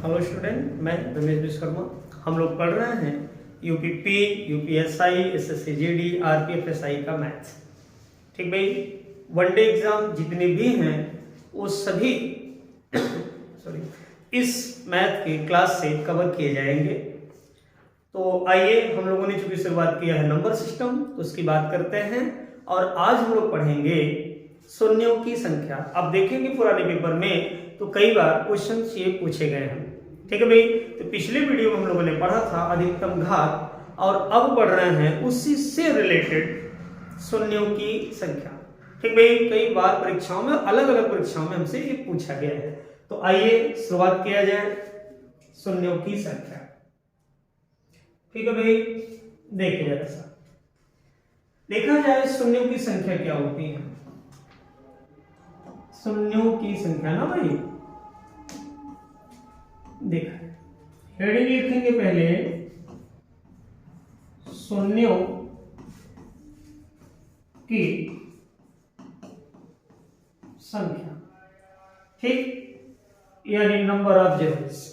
Hello student, मैं रमेश विश्वकर्मा। हम लोग पढ़ रहे हैं यूपीपी, यूपीएसआई, एसएससी-जीडी, आरपीएफएसआई का मैथ्स। ठीक भाई, वनडे एग्जाम जितने भी हैं वो सभी इस मैथ की क्लास से कवर किए जाएंगे। तो आइए, हम लोगों ने चूंकि शुरुआत किया है नंबर सिस्टम, तो उसकी बात करते हैं। और आज हम लोग पढ़ेंगे शून्यों की संख्या। अब देखेंगे पुराने पेपर में तो कई बार क्वेश्चन ये पूछे गए हैं। ठीक है भाई, तो पिछले वीडियो में हम लोगों ने पढ़ा था अधिकतम घात, और अब पढ़ रहे हैं उसी से रिलेटेड शून्यों की संख्या। ठीक भाई, कई बार परीक्षाओं में, अलग अलग परीक्षाओं में हमसे ये पूछा गया है। तो आइए शुरुआत किया जाए शून्यों की संख्या। ठीक है भाई, देखिए जरा सा, देखा जाए शून्यों की संख्या क्या होती है। शून्यों की संख्या ना भाई, देखा हेडिंग लिखेंगे पहले शून्यों की संख्या। ठीक, यानी नंबर ऑफ जीरोस,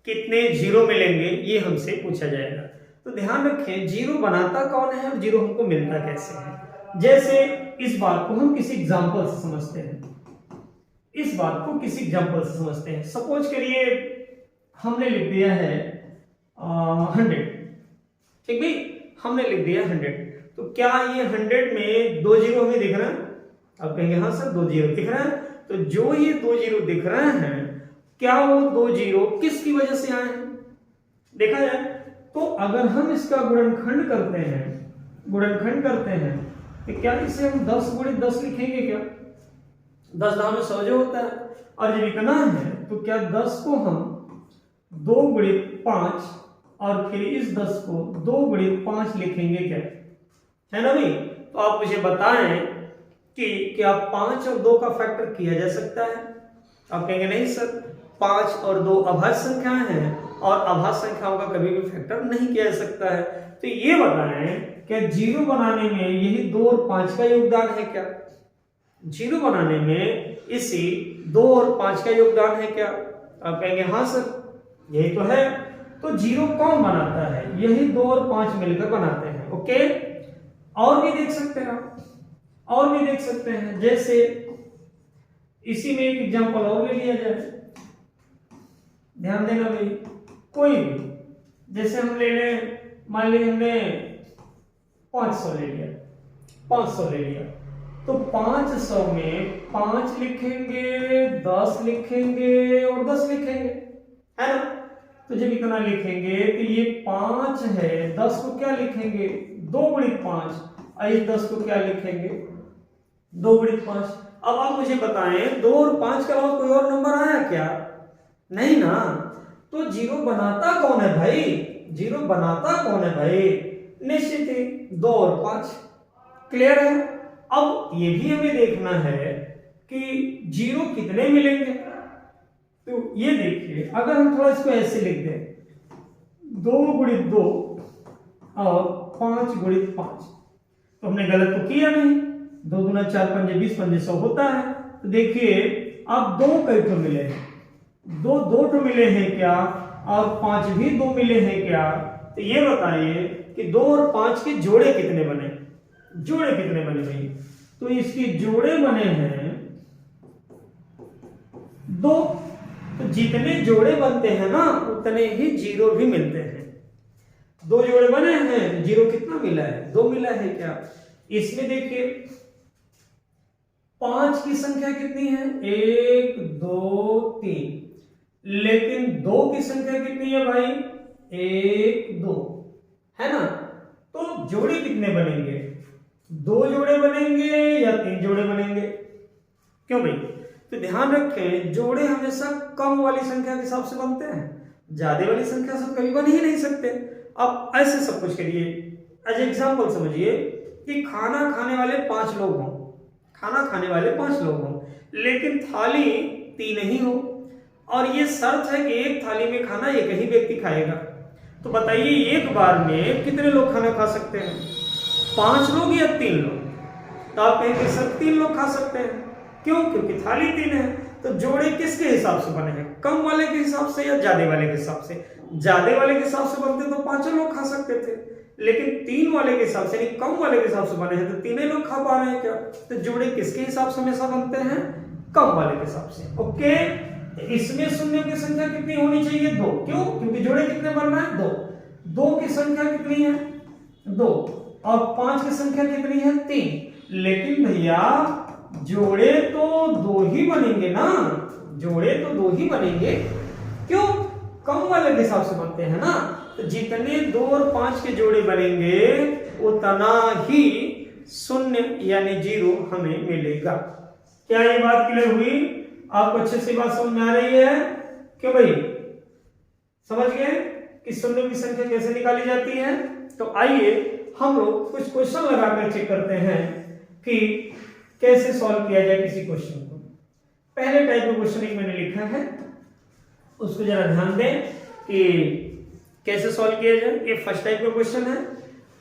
कितने जीरो मिलेंगे ये हमसे पूछा जाएगा। तो ध्यान रखें, जीरो बनाता कौन है और जीरो हमको मिलता कैसे है। जैसे इस बात को हम किसी एग्जांपल से समझते हैं, इस बात को किसी एग्जांपल से समझते हैं। सपोज करिए हमने लिख दिया है 100। ठीक भाई, हमने लिख दिया 100। तो क्या ये 100 में 2 जीरो हमें दिख रहा है? आप कहेंगे हाँ सर 2 जीरो दिख रहा है। तो जो ये 2 जीरो दिख रहे हैं, क्या वो 2 जीरो किसकी वजह से आए हैं? देखा जाए तो अगर हम इसका गुणनखंड करते हैं तो क्या इसे हम 10 गुणित 10 लिखेंगे? क्या 10 दाम में 100 जो होता है, और जब इतना है तो क्या 10 को हम 2 गुणित 5 और फिर इस 10 को 2 गुणित 5 लिखेंगे? क्या है ना भाई? तो आप मुझे बताएं कि क्या 5 और 2 का फैक्टर किया जा सकता है? आप कहेंगे नहीं सर, 5 और 2 अभाज्य संख्याएं हैं और अभाज्य संख्याओं का कभी भी फैक्टर नहीं किया जा सकता है। तो ये बताएं, क्या जीरो बनाने में यही 2 और 5 का योगदान है? क्या जीरो बनाने में इसी 2 और 5 का योगदान है? क्या आप कहेंगे हाँ सर यही तो है। तो जीरो कौन बनाता है? यही 2 और 5 मिलकर बनाते हैं। ओके, और भी देख सकते हैं आप, और भी देख सकते हैं। जैसे इसी में एक एग्जांपल और ले लिया जाए, ध्यान देना भाई। कोई भी, जैसे हम ले लें, मान लीजिए हमने 500 ले लिया, 500 ले लिया, तो 500 में 5 लिखेंगे, 10 लिखेंगे और 10 लिखेंगे, है ना? तो जब इतना लिखेंगे तो ये 5 है, 10 को क्या लिखेंगे? 2 गुणित 5, और इस 10 को क्या लिखेंगे? 2 गुणित 5। अब आप मुझे बताएं, 2 और 5 के अलावा कोई और नंबर आया क्या? नहीं ना। तो जीरो बनाता कौन है भाई? जीरो बनाता कौन है भाई? निश्चित ही 2 और 5। क्लियर है? अब ये भी हमें देखना है कि जीरो कितने मिलेंगे। तो ये देखिए, अगर हम थोड़ा इसको ऐसे लिख दें, 2 गुणित 2 और 5 गुणित 5, तो हमने गलत तो किया नहीं। 2 दूना 4 पंजे 20, पंजे 100 होता है। तो देखिए अब 2 कई तो मिले हैं, 2 तो मिले हैं क्या, और 5 भी 2 मिले हैं क्या? तो ये बताइए कि 2 और 5 के जोड़े कितने बने? जोड़े कितने बने भाई? तो इसके जोड़े बने हैं 2। तो जितने जोड़े बनते हैं ना, उतने ही जीरो भी मिलते हैं। 2 जोड़े बने हैं, जीरो कितना मिला है? 2 मिला है। क्या इसमें देखिए 5 की संख्या कितनी है? 1 2 3, लेकिन 2 की संख्या कितनी है भाई? 1 2, है ना? तो जोड़े कितने बनेंगे? 2 जोड़े बनेंगे या 3 जोड़े बनेंगे? क्यों भाई? तो ध्यान रखें, जोड़े हमेशा कम वाली संख्या के हिसाब से बनते हैं, ज्यादा वाली संख्या से कभी बन ही नहीं सकते। अब ऐसे सब कुछ करिए, एज एग्जांपल समझिए कि खाना खाने वाले 5 लोग हों, खाना खाने वाले 5 लोग हों, लेकिन थाली 3 ही हो, और ये शर्त है कि एक थाली में खाना एक ही व्यक्ति खाएगा। तो बताइए एक बार में कितने लोग खाना खा सकते हैं? 5 लोग या 3 लोग? तो आप कहेंगे सर 3 लोग खा सकते हैं। क्यों? क्योंकि थाली 3 है। तो जोड़े किसके हिसाब से बने हैं, कम वाले के हिसाब से या ज्यादा वाले के हिसाब से? ज्यादा वाले के हिसाब से बनते तो पांचों लोग खा सकते थे, लेकिन 3 वाले के हिसाब से यानी कम वाले के हिसाब से बने हैं तो तीनों लोग खा पा रहे हैं क्या? तो जोड़े किसके हिसाब से हमेशा बनते हैं, कम वाले के हिसाब से। ओके, इसमें शून्य की संख्या कितनी होनी चाहिए, 2। क्यों? क्योंकि जोड़े कितने बनना है, 2। 2 की संख्या कितनी है, 2, और 5 की संख्या कितनी है, 3। लेकिन भैया जोड़े तो 2 ही बनेंगे ना, जोड़े तो 2 ही बनेंगे। क्यों? कम वाले के हिसाब से बनते हैं ना, तो जितने 2 और 5 के जोड़े बनेंगे उतना ही शून्य यानी 0 हमें मिलेगा। क्या ये बात क्लियर हुई? आपको अच्छे से बात समझ में आ रही है? क्यों भाई, समझ गए कि शून्य की संख्या कैसे निकाली जाती है? तो आइए हम लोग कुछ क्वेश्चन लगाकर चेक करते हैं कि कैसे सॉल्व किया जाए किसी क्वेश्चन को। पहले टाइप का क्वेश्चन एक मैंने लिखा है, उसको जरा ध्यान दें कि कैसे सॉल्व किया जाए। ये फर्स्ट टाइप का क्वेश्चन है।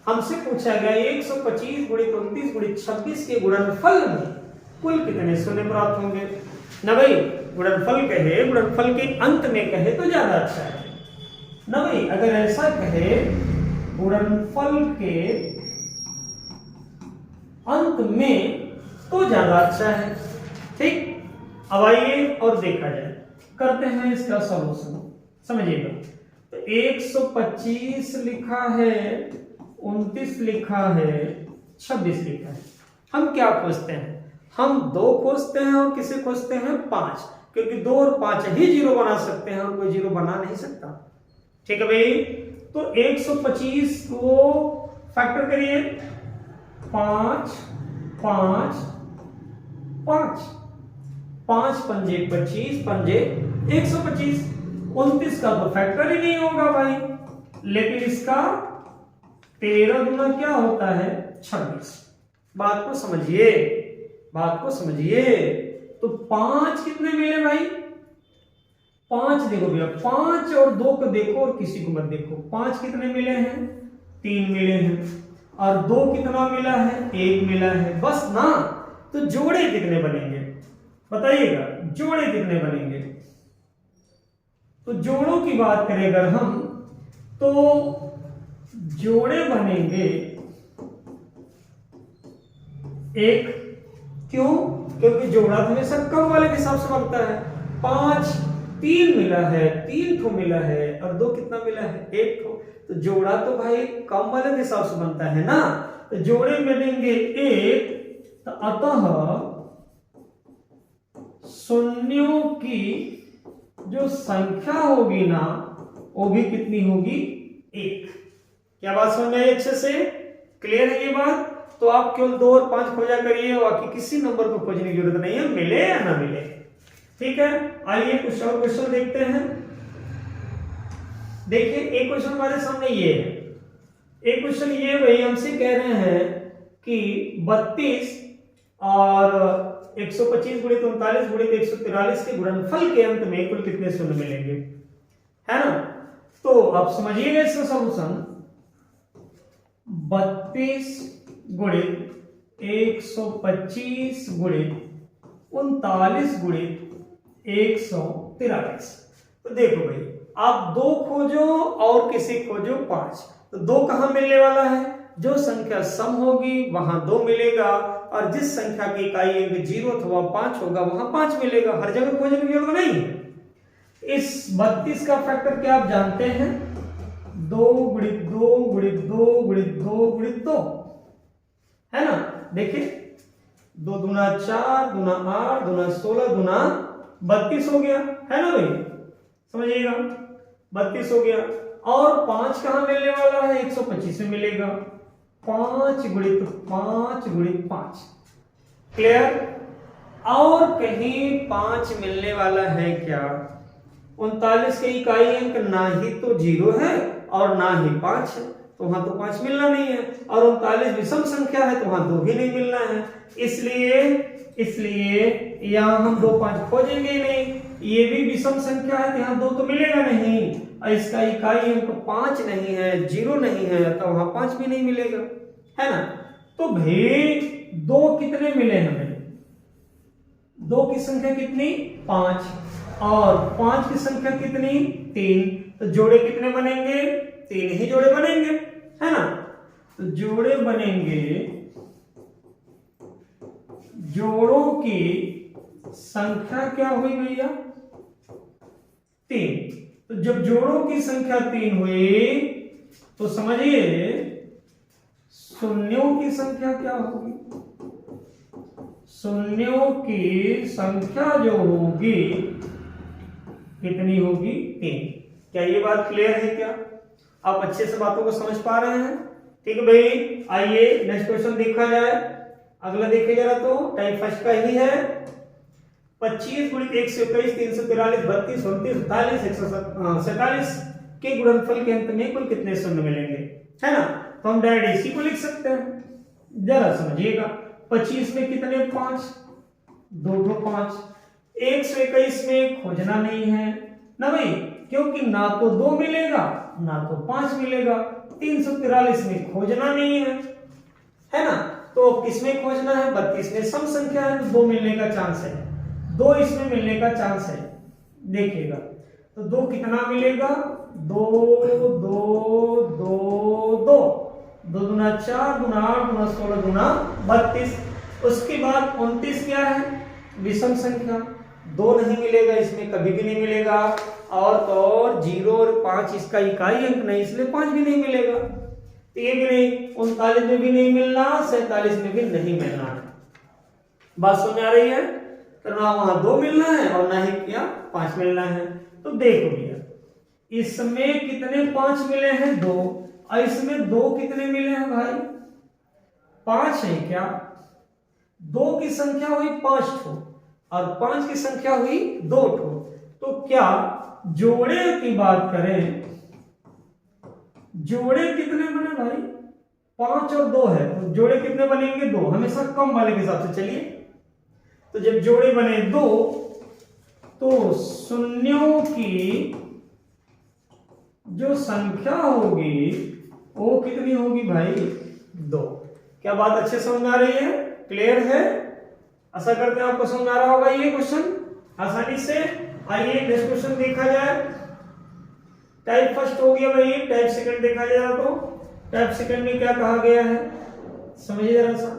हमसे पूछा गया 125 गुणित 29 गुणित 26 के गुणनफल में कुल कितने शून्य प्राप्त होंगे ना भाई? गुणनफल कहे, गुणनफल के अंत में कहे तो ज्यादा अच्छा है ना भाई। अगर ऐसा कहे गुणनफल के अंत में तो ज्यादा अच्छा है। ठीक, अब आइए और देखा जाए, करते हैं इसका सॉल्यूशन। समझिएगा, तो 125 लिखा है, 29 लिखा है, 26 लिखा है। हम क्या खोजते हैं? हम 2 खोजते हैं और किसे खोजते हैं, 5, क्योंकि 2 और 5 ही 0 बना सकते हैं और कोई 0 बना नहीं सकता। ठीक है भाई, तो 125 को फैक्टर करिए, 5 5 5 5 पंजे 25 पंजे 125। 29 का तो फैक्टर ही नहीं होगा भाई, लेकिन इसका 13 गुना क्या होता है, 26। बात को समझिए, बात को समझिए। तो 5 कितने मिले भाई, 5 देखो भैया, 5 और 2 को देखो और किसी को मत देखो। 5 कितने मिले हैं, 3 मिले हैं, और 2 कितना मिला है, 1 मिला है, बस ना। तो जोड़े कितने बनेंगे बताइएगा, जोड़े कितने बनेंगे? तो जोड़ों की बात करें अगर हम, तो जोड़े बनेंगे 1। क्यों? क्योंकि जोड़ा तो हमेशा कम वाले के हिसाब से बनता है। 5 3 मिला है, 3 ठो मिला है, और 2 कितना मिला है, 1 ठो। तो जोड़ा तो भाई कम वाले के हिसाब से बनता है ना, तो जोड़े बनेंगे 1। तो अतः शून्यों की जो संख्या होगी ना, वो भी कितनी होगी, 1। क्या बात समझ में आई अच्छे से? क्लियर है ये बात? तो आप केवल 2 और 5 खोजा करिए, बाकी किसी नंबर को खोजने की जरूरत नहीं है, मिले या ना मिले। ठीक है, आइए कुछ और क्वेश्चन देखते हैं। देखिए, एक क्वेश्चन हमारे सामने ये है। एक क्वेश्चन ये भाई हमसे कह रहे हैं कि 32 और 125 गुणित 39 गुणित 143 के गुणनफल के अंत में कुल कितने शून्य मिलेंगे, है ना? तो आप समझिएगा इसका सॉल्यूशन। 32 गुणित 125 गुणित 39 गुणित 143। तो देखो भाई, आप 2 खोजो और किसी खोजो 5। तो 2 कहां मिलने वाला है, जो संख्या सम होगी वहां 2 मिलेगा, और जिस संख्या की इकाई अंक 0 अथवा 5 होगा वहां 5 मिलेगा। हर जगह खोजने की जरूरत नहीं है। इस 32 का फैक्टर क्या आप जानते हैं, 2 गुणित 2 गुणित 2 गुणित 2 गुणित 2, है ना? देखिए, 2 दूना 4 दूना 8 दूना 16 दूना 32 हो गया, है ना भाई? समझिएगा, 32 हो गया। और 5 कहां मिलने वाला है, 125 में मिलेगा। 5 गुणित 5 गुणित 5। क्लियर? और कहीं 5 मिलने वाला है क्या? 39 के इकाई अंक ना ही तो 0 है और ना ही 5 है, तो वहां तो 5 मिलना नहीं है। और 39 विषम संख्या है, तो वहां 2 भी नहीं मिलना है। इसलिए यहां हम 2 5 खोजेंगे ही नहीं। ये भी विषम संख्या है, यहां 2 तो मिलेगा नहीं, और इसका इकाई अंक 5 नहीं है, 0 नहीं है, तो वहां 5 भी नहीं मिलेगा, है ना? तो भाई 2 कितने मिले हमें, 2 की संख्या कितनी 5 और 5 की संख्या कितनी 3, तो जोड़े कितने बनेंगे 3 ही जोड़े बनेंगे, है ना। तो जोड़े बनेंगे, जोड़ों की संख्या क्या हुई भैया 3। तो जब जोड़ों की संख्या 3 हुई तो समझिए शून्यों की संख्या क्या होगी, शून्यों की संख्या जो होगी कितनी होगी 3। क्या ये बात क्लियर है क्या, आप अच्छे से बातों को समझ पा रहे हैं। ठीक है भाई, आइए नेक्स्ट क्वेश्चन देखा जाए। अगला देखिए जरा, तो टाइप फर्स्ट का ही है। 25 गुणित 121 343 32 29 48 147 के गुणनफल के अंत में कुल कितने शून्य मिलेंगे, है ना। तो हम डायरेक्ट इसी को लिख सकते हैं, जरा समझिएगा। 25 में कितने 5, 2 5। 121 में खोजना नहीं है ना भाई, क्योंकि ना तो 2 मिलेगा ना तो 5 मिलेगा। 343 में खोजना नहीं है ना। तो किसमें खोजना है 32 में, सम संख्या है तो 2 मिलने का चांस है, 2 इसमें मिलने का चांस है। देखिएगा तो 2 कितना मिलेगा 2 2 2 2 2 दूना 4 दूना 8 दूना 16 दूना 32। उसके बाद 29 क्या है विषम संख्या, 2 नहीं मिलेगा इसमें, कभी भी नहीं मिलेगा। और तो और 0 और 5 इसका इकाई अंक नहीं, इसलिए 5 भी नहीं मिलेगा। तो ये भी नहीं, 39 में भी नहीं मिलना, 47 में भी नहीं मिलना है। बात समझ आ रही है। तो ना वहां 2 मिलना है और ना ही क्या 5 मिलना है। तो देखो भैया इसमें कितने 5 मिले हैं 2, और इसमें 2 कितने मिले हैं भाई 5 है क्या। 2 की संख्या हुई 5 ठो और 5 की संख्या हुई 2 ठो। तो क्या जोड़े की बात करें, जोड़े कितने बने भाई 5 और 2 है, तो जोड़े कितने बनेंगे 2, हमेशा कम वाले के हिसाब से चलिए। तो जब जोड़े बने 2 तो शून्यों की जो संख्या होगी वो कितनी होगी भाई 2। क्या बात अच्छे समझ आ रही है, क्लियर है। आशा करते हैं आपको समझ आ रहा होगा ये क्वेश्चन आसानी से। आइए नेक्स्ट क्वेश्चन देखा जाए। टाइप फर्स्ट हो गया भाई, टाइप सेकंड देखा जाए तो टाइप सेकंड में क्या कहा गया है समझिए जरा सा।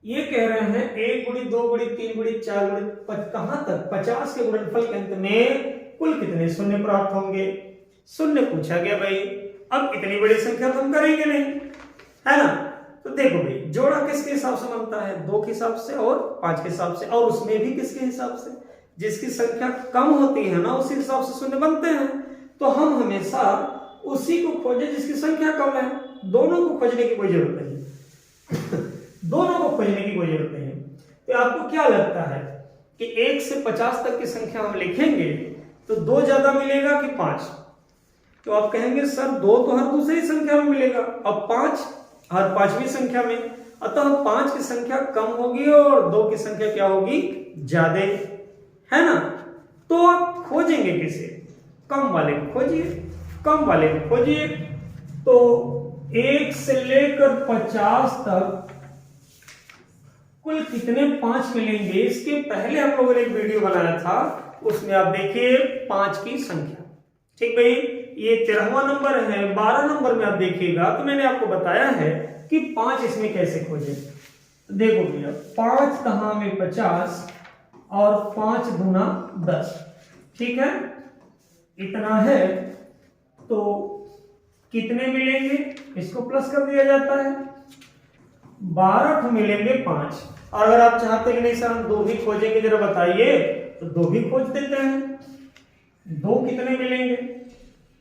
ये कह रहे हैं 1 गुणित 2 गुणित 3 गुणित 4 गुणित कहां तक 50 के गुणनफल के अंत में कुल कितने शून्य प्राप्त होंगे। शून्य पूछा गया भाई, अब इतनी बड़ी संख्या तो हम करेंगे नहीं, है ना। तो देखो भाई जोड़ा किसके हिसाब से बनता है 2 के हिसाब से और 5 के हिसाब से, और उसमें भी किसके हिसाब से, जिसकी संख्या कम होती है ना उसी हिसाब से शून्य बनते हैं। तो हम हमेशा उसी को खोजें जिसकी संख्या कम है, दोनों को खोजने की कोई जरूरत नहीं दोनों को खोजने की कोई जरूरत नहीं है। तो आपको क्या लगता है कि 1 से 50 तक की संख्या हम लिखेंगे तो 2 ज्यादा मिलेगा कि 5। तो आप कहेंगे सर 2 तो हर दूसरी संख्या में मिलेगा, अब 5 हर 5वीं संख्या में, अतः 5 की संख्या कम होगी और 2 की संख्या क्या होगी ज्यादा, है ना। तो आप खोजेंगे किसे, कम वाले को खोजिए, कम वाले को खोजिए। तो 1 से लेकर 50 तक कुल कितने 5 मिलेंगे, इसके पहले हम लोगों ने एक वीडियो बनाया था, उसमें आप देखिए 5 की संख्या। ठीक भाई, ये 13वां नंबर है। 12 नंबर में आप देखिएगा तो मैंने आपको बताया है कि 5 इसमें कैसे खोजें। तो देखो भैया 5 कहां में 50 और 5 दूना 10, ठीक है, इतना है। तो कितने मिलेंगे, इसको प्लस कर दिया जाता है, 12 मिलेंगे 5। और अगर आप चाहते हैं कि नहीं सर हम 2 भी खोजेंगे जरा बताइए, तो 2 भी खोज देते हैं। 2 कितने मिलेंगे,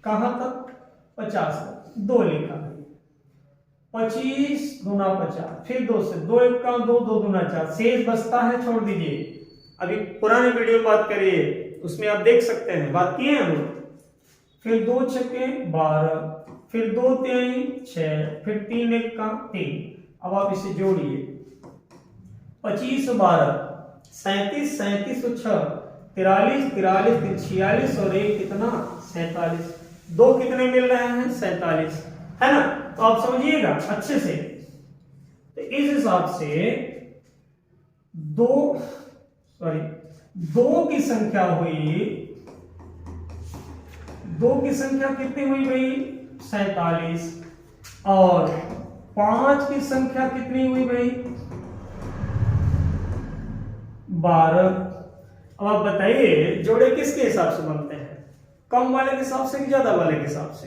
कहां तक 50 तक, 2 लिखा है, 25 दूना 50, फिर 2 से 2 1 का 2 2 दूना 4, शेष बचता है, छोड़ दीजिए। अभी पुराने वीडियो में बात करिए उसमें आप देख सकते हैं, बात किए हैं हम लोग। फिर 2 छक्के 12, फिर 2 3 6, फिर 3 1 का 3। अब आप इसे जोड़िए, 25 12 37 37 और 6 43 43 3 46 और 1 कितना 47। 2 कितने मिल रहे हैं 47, है ना। तो आप समझिएगा अच्छे से। तो इस हिसाब से दो की संख्या हुई, दो की संख्या कितनी हुई भाई 47, और 5 की संख्या कितनी हुई भाई 12। अब आप बताइए जोड़े किसके हिसाब से बनते हैं, कम वाले के हिसाब से कि ज्यादा वाले के हिसाब से?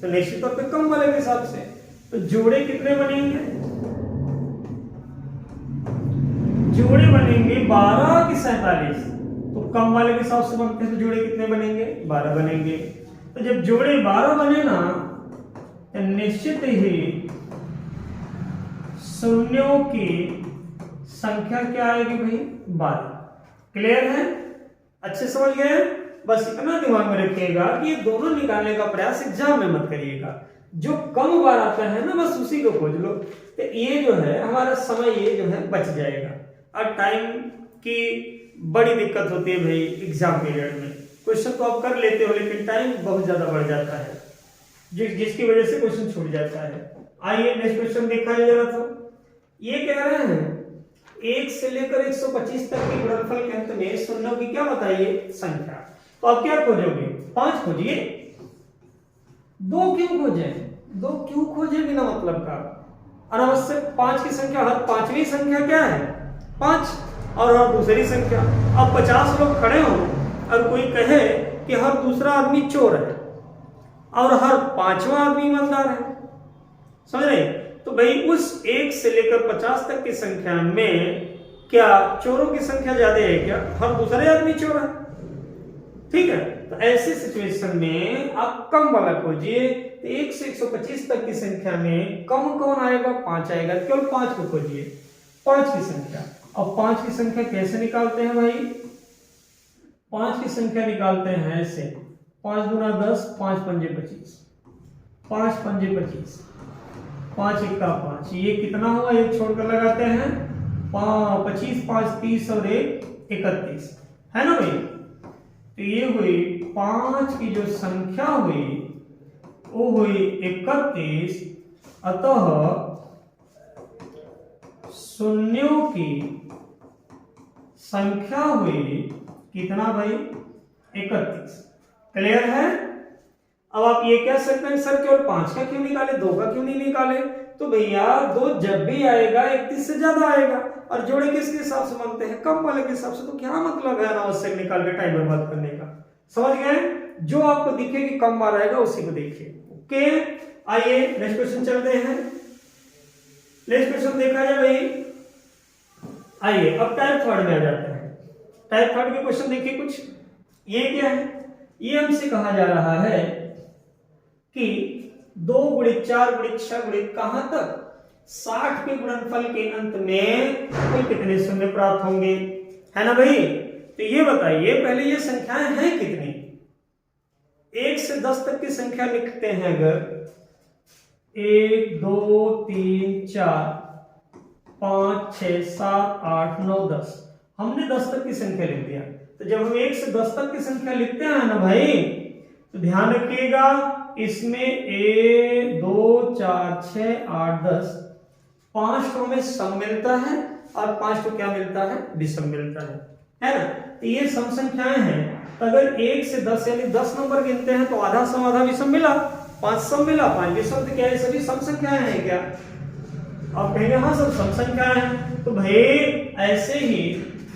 तो निश्चित तौर पे कम वाले के हिसाब से। तो जोड़े कितने बनेंगे, जोड़े बनेंगे 12 की 47, तो कम वाले के हिसाब से बनते हैं, तो जोड़े कितने बनेंगे 12 बनेंगे। तो जब जोड़े 12 बने ना तो निश्चित ही शून्यों की संख्या क्या आएगी भाई 12। क्लियर है, अच्छे समझ गए? बस इतना दिमाग में रखिएगा कि ये दोनों निकालने का प्रयास एग्जाम में मत करिएगा, जो कम बार आता है ना बस उसी को खोज लो। तो ये जो है हमारा समय ये जो है बच जाएगा। और टाइम की बड़ी दिक्कत होती है भाई एग्जाम पीरियड में, क्वेश्चन तो आप कर लेते हो लेकिन टाइम बहुत ज्यादा बढ़ जाता है, जिसकी वजह से क्वेश्चन छूट जाता है। आइए नेक्स्ट क्वेश्चन देखा जाए जरा। तो ये कह रहे हैं 1 से लेकर 125 तक के गुणनफल के अंत में शून्यों की क्या बताइए संख्या। तो आप क्या खोजोगे 5 खोजिए, 2 क्यों खोजे, 2 क्यों खोजे बिना मतलब का? अनावश्यक 5 की संख्या, हर पांचवी संख्या क्या है 5, और हर दूसरी संख्या। अब 50 लोग खड़े हो और कोई कहे कि हर दूसरा आदमी चोर है और हर पांचवा आदमी ईमानदार है, समझ रहे? तो भाई उस 1 से लेकर 50 तक की संख्या में क्या चोरों की संख्या ज्यादा है क्या? हर दूसरे आदमी चोर है, ठीक है। तो ऐसे सिचुएशन में आप कम वाला खोजिए। तो 1 से 125 तक की संख्या में कम कौन आएगा 5 आएगा, केवल 5 को खोजिए, 5 की संख्या। अब 5 की संख्या कैसे निकालते हैं भाई? 5 की संख्या निकालते हैं ऐसे, 5 दूना 10, 5 पंजे 25, 5 पंजे 25, 5 इक्का 5, ये कितना हुआ एक छोड़कर लगाते हैं 25, 5 30 और 1 31, है ना भाई? तो ये हुई 5 की जो संख्या हुई वो हुई 31, अतः शून्यों की संख्या हुई कितना भाई 31। क्लियर है? अब आप ये कह सकते हैं सर केवल 5 का क्यों निकाले, 2 का क्यों नहीं निकाले? तो भैया 2 जब भी आएगा 31 से ज्यादा आएगा, और जोड़े किसके हिसाब से बनते हैं कम वाले के हिसाब से। तो क्या मतलब है अनावश्यक निकाल के टाइम बर्बाद करने का? समझ गए? जो आपको दिखे कि कम बार आएगा उसी को देखिए। ओके, आइए नेक्स्ट क्वेश्चन चलते हैं। नेक्स्ट क्वेश्चन देखा जाए भाई, आइए अब टाइप थर्ड में आ जाते हैं। टाइप थर्ड के क्वेश्चन देखिए कुछ। ये क्या है? ये हमसे कहा जा रहा है कि 2 गुणित 4 गुणित 6 गुणित कहां तक 60 के गुणनफल के अंत में कुल कितने शून्य प्राप्त होंगे, है ना भाई? तो ये बताइए पहले ये संख्याएं हैं कितनी? 1 से 10 तक की संख्या लिखते हैं अगर 1 2 3 4 5 6 7 8 9 10, हमने 10 तक की संख्या लिख दिया। तो जब हम 1 से 10 तक की संख्या लिखते हैं ना भाई, तो ध्यान रखिएगा इसमें 1 2 4 6 8 10 5 को हमें सम मिलता है और 5 को क्या मिलता है विषम मिलता है ना? तो ये सम संख्याएं हैं। तो अगर 1 से 10 यानी 10 नंबर गिनते हैं तो आधा सम आधा विषम मिला, 5 सम मिला 5 विषम। तो क्या ये सभी सम संख्याएं हैं क्या? आप कहेंगे हाँ सब सम संख्याएं हैं। तो भाई ऐसे ही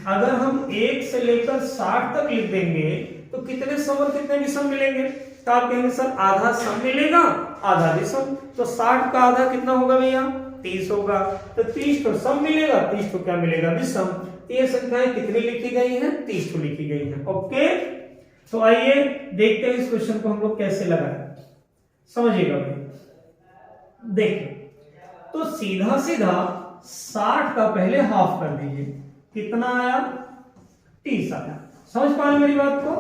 अगर हम 1 से लेकर 60 तक लिख देंगे तो कितने सम और कितने विषम मिलेंगे? तो आप कहेंगे सर आधा सम मिलेगा आधा विषम। तो 60 का आधा कितना होगा भैया 30 होगा। तो 30 को सम मिलेगा, 30 को क्या मिलेगा विषम। तो ये संख्याएं कितनी लिखी गई हैं 30 को लिखी गई हैं। ओके, तो आइए देखते हैं इस क्वेश्चन को हम लोग कैसे लगाएं, समझिएगा भाई। देखिए तो सीधा सीधा 60 का पहले हाफ कर दीजिए, कितना आया 30 आया। समझ पा रहे मेरी बात को?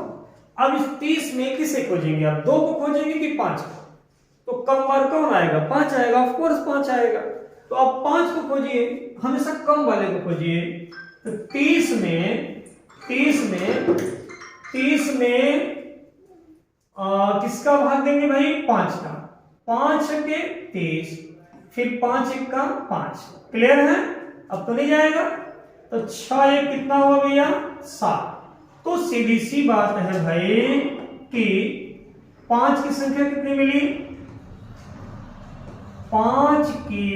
अब इस 30 में किसे खोजेंगे आप? 2 को खोजेंगे कि 5 को? तो कम बार कौन आएगा 5 आएगा, ऑफ कोर्स 5 आएगा। तो आप 5 को खोजिए, हमेशा कम वाले को खोजिए। तो 30 में किसका भाग देंगे भाई 5 का, 5 के 30, फिर 5 1 का 5। क्लियर है? अब तो नहीं जाएगा। तो 6 एक कितना हुआ भैया 7। तो सीधी सी बात है भाई कि 5 की संख्या कितनी मिली, 5 की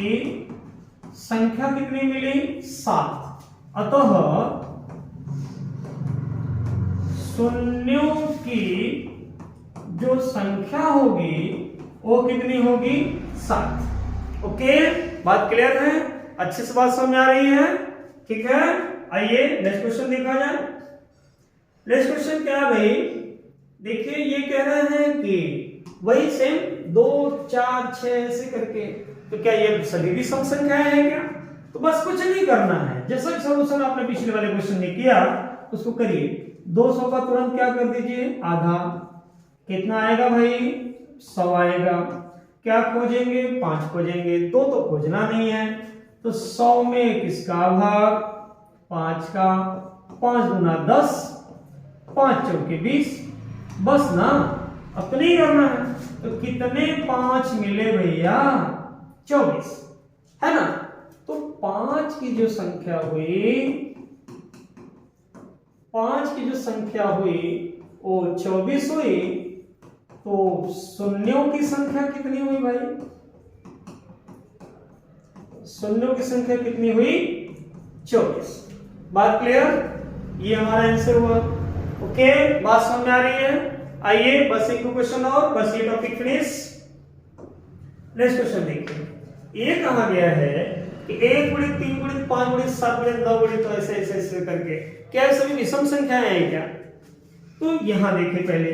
संख्या कितनी मिली 7। अतः शून्यों की जो संख्या होगी वो कितनी होगी 7। ओके, बात क्लियर है, अच्छे से बात समझ में आ रही है, ठीक है। आइए नेक्स्ट क्वेश्चन देखा जाए। नेक्स्ट क्वेश्चन क्या है भाई, देखिए ये कह रहे हैं कि वही सेम 2 4 6 ऐसे करके, तो क्या ये सभी भी सम संख्याएं हैं क्या? तो बस कुछ नहीं करना है, जैसा सॉल्यूशन आपने पिछले वाले क्वेश्चन में किया उसको करिए। 200 का तुरंत क्या कर दीजिए आधा, कितना आएगा भाई 100 आएगा। क्या खोजेंगे 5 खोजेंगे, 2 तो खोजना नहीं है, तो 100 में किसका भाग 5 का, 5 गुना 10, 5 चौके 20, बस ना, अब तो नहीं करना है। तो कितने 5 मिले भैया 24, है ना। तो 5 की जो संख्या हुई, 5 की जो संख्या हुई वो 24 हुई, तो शून्यों की संख्या कितनी हुई भाई, शून्यों की संख्या कितनी हुई 24। बात क्लियर, ये हमारा आंसर हुआ। ओके, बात समझ में आ रही है। आइए बस एक क्वेश्चन और, बस ये टॉपिक फिनिश। नेक्स्ट क्वेश्चन देखिए, ये कहा गया है कि 1 गुणित 3 गुणित 5 गुणित 7 गुणित 9 गुणित, तो ऐसे ऐसे ऐसे करके, क्या ये सभी विषम संख्याएं हैं क्या? तो यहां देखिए पहले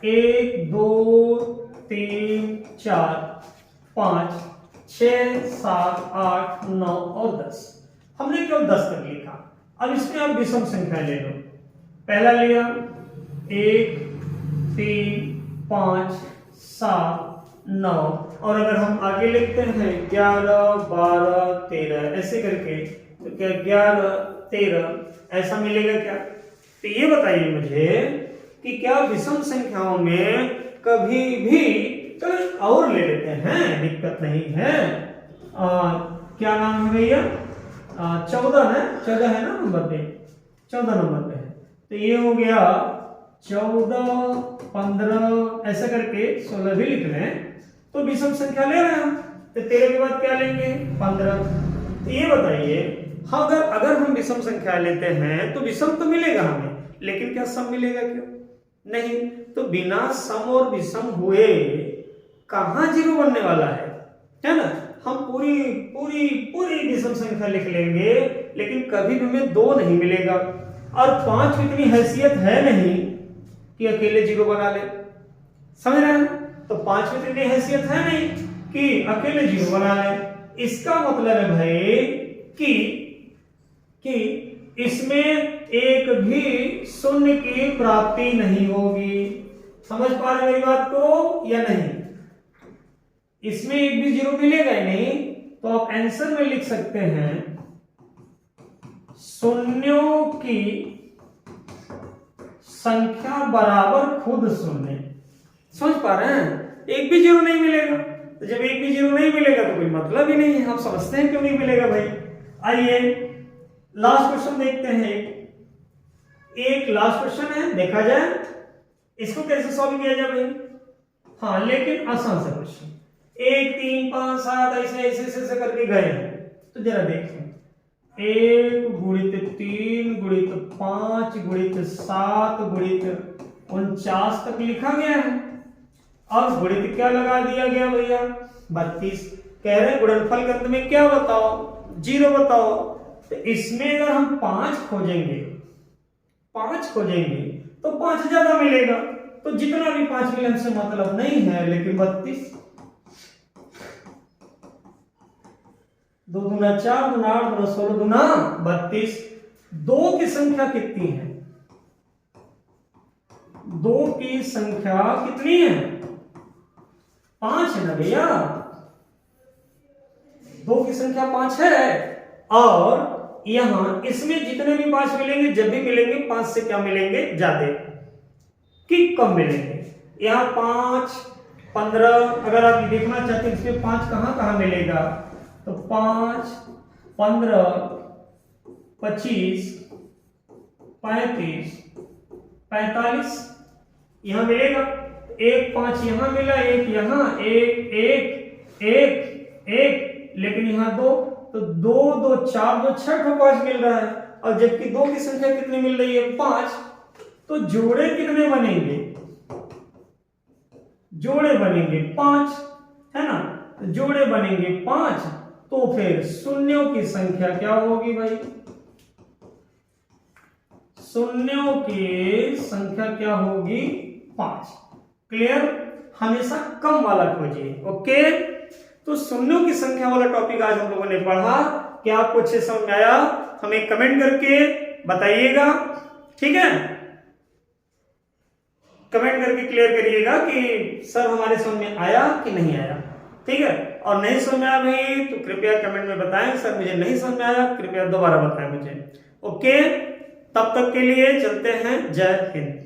1 2 3 4 5 6 7 8 9 और 10, हमने केवल 10 तक लिखा। अब इसमें आप विषम संख्या ले लो। पहला लिया 1 3 5 7 9, और अगर हम आगे लिखते हैं 11 12 13 ऐसे करके, तो क्या 11 13 ऐसा मिलेगा क्या? तो ये बताइए मुझे कि क्या विषम संख्याओं में कभी भी, चलो और ले लेते हैं, दिक्कत नहीं है। क्या नाम है भैया 14 है, 14 है ना नंबर पे, 14 नंबर पे है, तो ये हो गया 14 15 ऐसा करके 16 भी लिख रहे हैं, तो विषम संख्या ले रहे हैं हम। तो 13 के बाद क्या लेंगे 15। तो ये बताइए, हाँ अगर हम विषम संख्या लेते हैं तो विषम तो मिलेगा हमें, लेकिन क्या सम मिलेगा क्यों? नहीं। तो बिना सम और विषम हुए कहां जीरो बनने वाला है ना। हम पूरी पूरी पूरी विषम संख्या लिख लेंगे, लेकिन कभी भी हमें 2 नहीं मिलेगा, और 5 की इतनी हैसियत है नहीं कि अकेले जीरो बना ले, समझ रहे हैं? तो 5 की इतनी हैसियत है नहीं कि अकेले जीरो बना ले। इसका मतलब है भाई कि इसमें एक भी शून्य की प्राप्ति नहीं होगी। समझ पा रहे मेरी बात को या नहीं? इसमें एक भी जीरो मिलेगा ही नहीं, तो आप आंसर में लिख सकते हैं शून्यों की संख्या बराबर खुद शून्य। समझ पा रहे हैं? एक भी जीरो नहीं मिलेगा, तो जब एक भी जीरो नहीं मिलेगा तो कोई मतलब ही नहीं है। आप समझते हैं क्यों नहीं मिलेगा भाई। आइए लास्ट क्वेश्चन देखते हैं। एक लास्ट क्वेश्चन है, देखा जाए इसको कैसे सॉल्व किया जाए भाई। हाँ, लेकिन आसान सा क्वेश्चन, 1 3 5 7 ऐसे ऐसे ऐसे करके गए हैं, तो जरा देखें 1 गुणित 3 गुणित 5 गुणित 7 गुणित 49 तक लिखा गया है, और गुणित क्या लगा दिया गया भैया 32। कह रहे हैं गुणनफल के अंत में क्या बताओ, 0 बताओ। तो इसमें अगर हम 5 खोजेंगे तो 5 ज्यादा मिलेगा, तो जितना भी 5 मिले हमसे मतलब नहीं है, लेकिन 32 2 दूना 4 दूना 8 दूना 16 दूना 32। 2 की संख्या कितनी है? 2 की संख्या कितनी है? 5 है ना भैया, 2 की संख्या 5 है, और यहां इसमें जितने भी 5 मिलेंगे, जब भी मिलेंगे 5 से क्या मिलेंगे ज्यादा कि कम मिलेंगे। यहां 5 15, अगर आप देखना चाहते हैं इसमें 5 कहां कहां मिलेगा, तो 5 15 25, 35, 45 यहां मिलेगा। 1 5 यहां मिला, 1 यहां, 1 1 1 1, लेकिन यहां 2, तो 2 2 4 2 6 को 5 मिल रहा है। और जबकि 2 की संख्या कितनी मिल रही है? 5। तो जोड़े कितने बनेंगे? जोड़े बनेंगे 5, है ना? तो जोड़े बनेंगे 5, तो फिर शून्यों की संख्या क्या होगी भाई? शून्यों की संख्या क्या होगी? 5। क्लियर? हमेशा कम वाला खोजिए। ओके, तो शून्यों की संख्या वाला टॉपिक आज हम लोगों ने पढ़ा। क्या आपको अच्छे समझ में आया? हमें कमेंट करके बताइएगा, ठीक है? कमेंट करके क्लियर करिएगा कि सर हमारे समझ में आया कि नहीं आया, ठीक है? और नहीं समझ में आया भाई तो कृपया कमेंट में बताएं, सर मुझे नहीं समझ में आया, कृपया दोबारा बताएं मुझे। ओके, तब तक के लिए चलते हैं। जय हिंद।